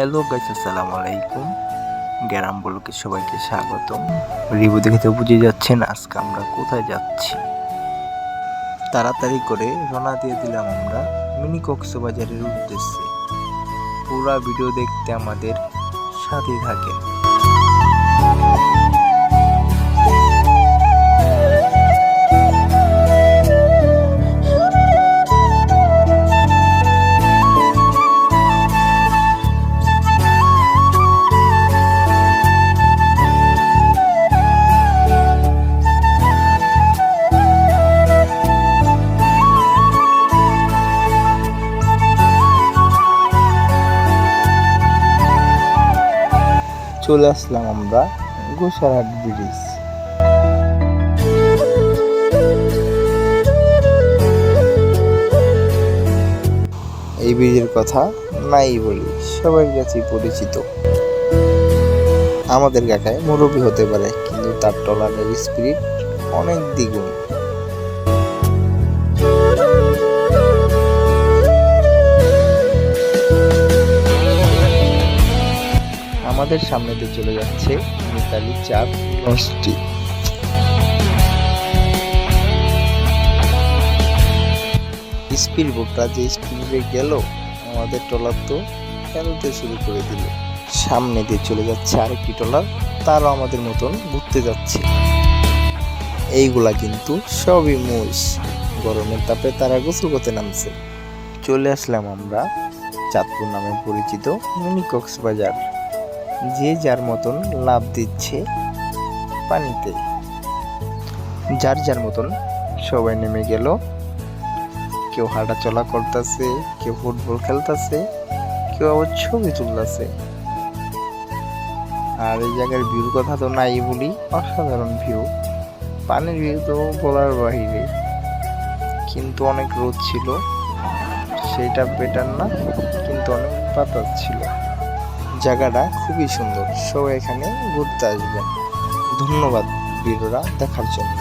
Hello guys, আসসালামু আলাইকুম। গ্রাম ব্লগে সবাইকে স্বাগতম। রিভিউ দেখে তো বুঝে যাচ্ছেন আজকে আমরা কোথায় যাচ্ছি। তাড়াতাড়ি করে রওনা দিয়ে দিলাম আমরা মিনি কক্সবাজারের উদ্দেশ্যে। পুরো ভিডিও দেখতে আমাদের সাথে থাকেন। চলে আসলাম আমরা গোসারহাট ব্রিজ। এই ব্রিজের কথা নাই বলি, সবার কাছে পরিচিত। আমাদের কাকায় মুরব্বী হতে পারে, কিন্তু তার ট্রলারের স্পিড অনেক দ্বিগুণ। আমাদের সামনে দিয়ে চলে যাচ্ছে মিতালি চাঁদ লঞ্চটি। স্পিড বোটটা যে স্পিডে গেল, আমাদের ট্রলার তো খেলতে শুরু করে দিল। সামনে দিয়ে চলে যাচ্ছে আরেকটি ট্রলার, তারও আমাদের মতন ঘুরতে যাচ্ছে। এইগুলা কিন্তু সবই মুষ, গরমের তাপে তারা গোসল করতে নামছে। চলে আসলাম আমরা চাঁদপুর নামে পরিচিত মিনি কক্সবাজার। যে যার মতন লাভ দিচ্ছে পানিতে, যার যার মতন সবাই নেমে গেল। কেউ হাঁটা চলা করতেছে, কেউ ফুটবল খেলতেছে, কেউ আবার ছবি তুলতেছে। আর এই জায়গার ভিউর কথা তো নাই বলি, অসাধারণ ভিউ। পানির ভিউ তো বলার বাহিরে, কিন্তু অনেক রোদ ছিল, সেইটা বেটার না, কিন্তু অনেক বাতাস ছিল। জায়গাটা খুবই সুন্দর, সবাই এখানে ঘুরতে আসবেন। ধন্যবাদ ভিডিওটা দেখার জন্য।